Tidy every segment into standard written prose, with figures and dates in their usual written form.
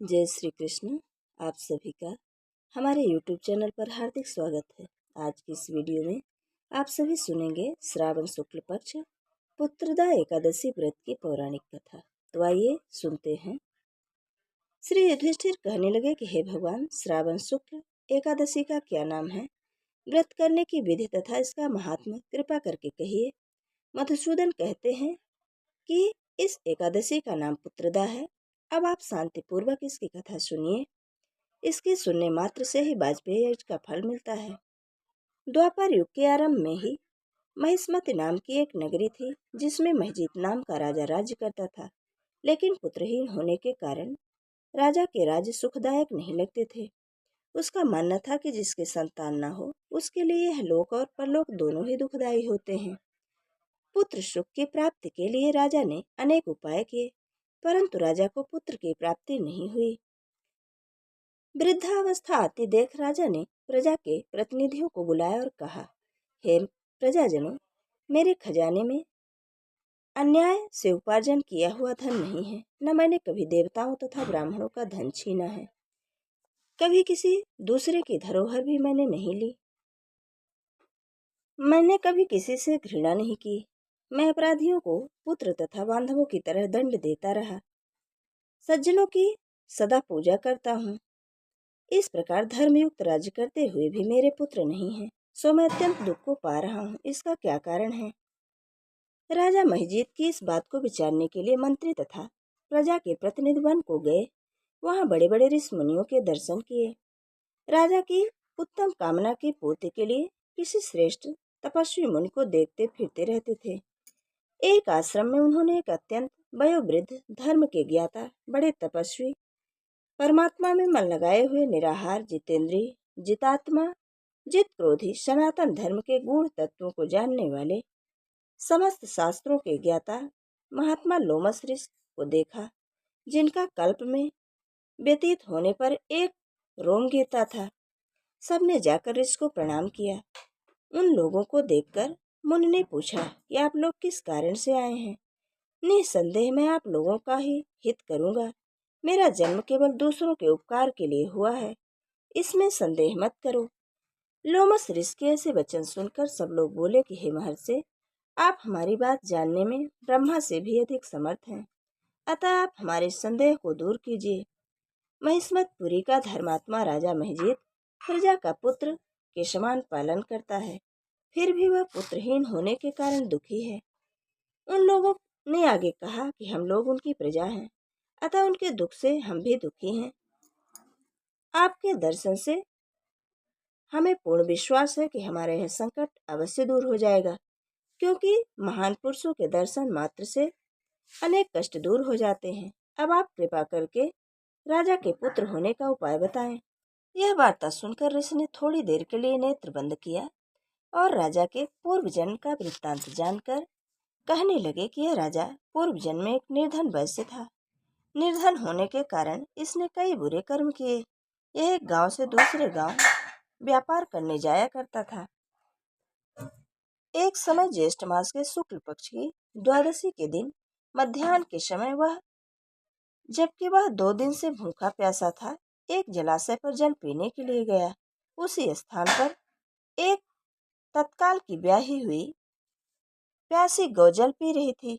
जय श्री कृष्ण। आप सभी का हमारे YouTube चैनल पर हार्दिक स्वागत है। आज की इस वीडियो में आप सभी सुनेंगे श्रावण शुक्ल पक्ष पुत्रदा एकादशी व्रत की पौराणिक कथा। तो आइए सुनते हैं। श्री युधिष्ठिर कहने लगे कि हे भगवान, श्रावण शुक्ल एकादशी का क्या नाम है? व्रत करने की विधि तथा इसका महात्म्य कृपा करके कहिए। मधुसूदन कहते हैं कि इस एकादशी का नाम पुत्रदा है। अब आप शांतिपूर्वक इसकी कथा सुनिए। इसके सुनने मात्र से ही वाजपेयी यज्ञ का फल मिलता है। द्वापर युग के आरंभ में ही महिष्मति नाम की एक नगरी थी, जिसमें महिजीत नाम का राजा राज्य करता था। लेकिन पुत्रहीन होने के कारण राजा के राज्य सुखदायक नहीं लगते थे। उसका मानना था कि जिसके संतान न हो, उसके लिए यह लोक और परलोक दोनों ही दुखदायी होते हैं। पुत्र सुख की प्राप्ति के लिए राजा ने अनेक उपाय किए, परंतु राजा को पुत्र की प्राप्ति नहीं हुई। वृद्धावस्था आती देख राजा ने प्रजा के प्रतिनिधियों को बुलाया और कहा, हे प्रजाजनों, मेरे खजाने में अन्याय से उपार्जन किया हुआ धन नहीं है। न मैंने कभी देवताओं तथा ब्राह्मणों का धन छीना है, कभी किसी दूसरे की धरोहर भी मैंने नहीं ली। मैंने कभी किसी से घृणा नहीं की। मैं अपराधियों को पुत्र तथा बांधवों की तरह दंड देता रहा। सज्जनों की सदा पूजा करता हूँ। इस प्रकार धर्मयुक्त राज्य करते हुए भी मेरे पुत्र नहीं हैं, सो मैं अत्यंत दुख को पा रहा हूँ। इसका क्या कारण है? राजा महिजीत की इस बात को विचारने के लिए मंत्री तथा प्रजा के प्रतिनिधि वन को गए। वहाँ बड़े बड़े ऋषि मुनियों के दर्शन किए। राजा की उत्तम कामना की पूर्ति के लिए किसी श्रेष्ठ तपस्वी मुनि को देखते फिरते रहते थे। एक आश्रम में उन्होंने एक अत्यंत वयोवृद्ध धर्म के ज्ञाता, बड़े तपस्वी, परमात्मा में मन लगाए हुए, निराहार, जितेंद्रिय, जितात्मा, जित क्रोधी, सनातन धर्म के गूढ़ तत्वों को जानने वाले, समस्त शास्त्रों के ज्ञाता महात्मा लोमस ऋषि को देखा, जिनका कल्प में व्यतीत होने पर एक रोम गिरता था। सबने जाकर ऋषि को प्रणाम किया। उन लोगों को देखकर मुनि ने पूछा कि आप लोग किस कारण से आए हैं? निसंदेह मैं आप लोगों का ही हित करूंगा। मेरा जन्म केवल दूसरों के उपकार के लिए हुआ है, इसमें संदेह मत करो। लोमस ऋषि के ऐसे वचन सुनकर सब लोग बोले कि हे महर्षि, आप हमारी बात जानने में ब्रह्मा से भी अधिक समर्थ हैं, अतः आप हमारे संदेह को दूर कीजिए। महिष्मतपुरी का धर्मात्मा राजा महिजीत प्रजा का पुत्र के समान पालन करता है, फिर भी वह पुत्रहीन होने के कारण दुखी है। उन लोगों ने आगे कहा कि हम लोग उनकी प्रजा हैं, अतः उनके दुख से हम भी दुखी हैं। आपके दर्शन से हमें पूर्ण विश्वास है कि हमारा यह संकट अवश्य दूर हो जाएगा, क्योंकि महान पुरुषों के दर्शन मात्र से अनेक कष्ट दूर हो जाते हैं। अब आप कृपा करके राजा के पुत्र होने का उपाय बताएं। यह वार्ता सुनकर ऋषि ने थोड़ी देर के लिए नेत्र बंद किया और राजा के पूर्व जन्म का वृत्तांत जानकर कहने लगे कि यह राजा पूर्व जन्म में एक निर्धन वैश्य था। निर्धन होने के कारण इसने कई बुरे कर्म किए। यह एक गांव से दूसरे गांव व्यापार करने जाया करता था। एक समय ज्येष्ठ मास के शुक्ल पक्ष की द्वादशी के दिन मध्याह्न के समय जबकि वह 2 दिन से भूखा प्यासा था, एक जलाशय पर जल पीने के लिए गया। उसी स्थान पर एक तत्काल की ब्याही हुई प्यासी गौ जल पी रही थी।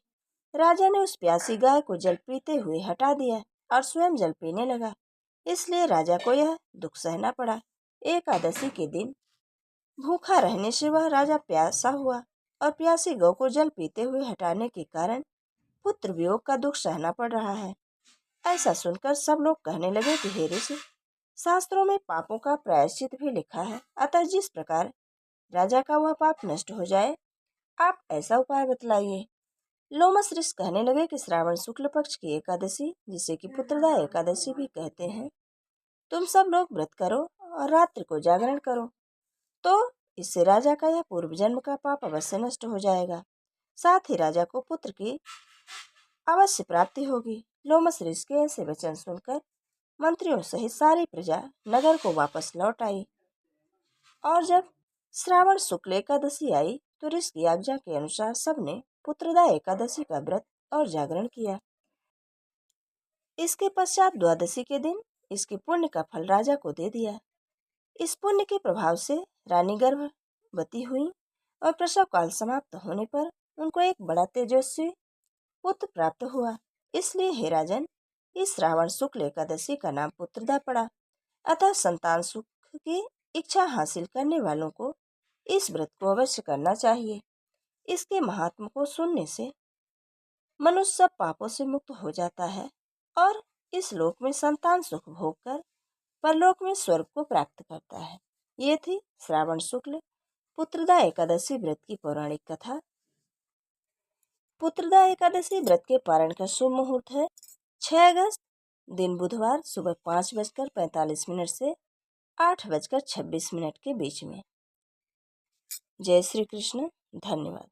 राजा ने उस प्यासी गाय को जल पीते हुए हटा दिया और स्वयं जल पीने लगा। इसलिए राजा को यह दुख सहना पड़ा। एकादशी के दिन भूखा रहने से वह राजा प्यासा हुआ और प्यासी गौ को जल पीते हुए हटाने के कारण पुत्र वियोग का दुख सहना पड़ रहा है। ऐसा सुनकर सब लोग कहने लगे कि हे ऋषि, शास्त्रों में पापों का प्रायश्चित भी लिखा है, अतः जिस प्रकार राजा का वह पाप नष्ट हो जाए, आप ऐसा उपाय बतलाइए। लोमस ऋषि कहने लगे कि श्रावण शुक्ल पक्ष की एकादशी, जिसे कि पुत्रदा एकादशी भी कहते हैं, तुम सब लोग व्रत करो और रात्रि को जागरण करो, तो इससे राजा का यह पूर्व जन्म का पाप अवश्य नष्ट हो जाएगा। साथ ही राजा को पुत्र की अवश्य प्राप्ति होगी। लोमस ऋषि के ऐसे वचन सुनकर मंत्रियों सहित सारी प्रजा नगर को वापस लौट आई और जब श्रावण शुक्ल एकादशी आई तो ऋषि की आज्ञा के अनुसार सबने पुत्रदा एकादशी का व्रत और जागरण किया। इसके पश्चात द्वादशी के दिन इसके पुण्य का फल राजा को दे दिया। इस पुण्य के प्रभाव से रानी गर्भवती हुई और प्रसव काल समाप्त होने पर उनको एक बड़ा तेजस्वी पुत्र प्राप्त हुआ। इसलिए हे राजन, इस श्रावण शुक्ल एकादशी का नाम पुत्रदा पड़ा। अतः संतान सुख की इच्छा हासिल करने वालों को इस व्रत को अवश्य करना चाहिए। इसके महात्म को सुनने से मनुष्य सब पापों से मुक्त हो जाता है और इस लोक में संतान सुख भोग कर परलोक में स्वर्ग को प्राप्त करता है। ये थी श्रावण शुक्ल पुत्रदा एकादशी व्रत की पौराणिक कथा। पुत्रदा एकादशी व्रत के पारण का शुभ मुहूर्त है 6 अगस्त, दिन बुधवार, सुबह 5:45 से 8:26 के बीच में। जय श्री कृष्ण। धन्यवाद।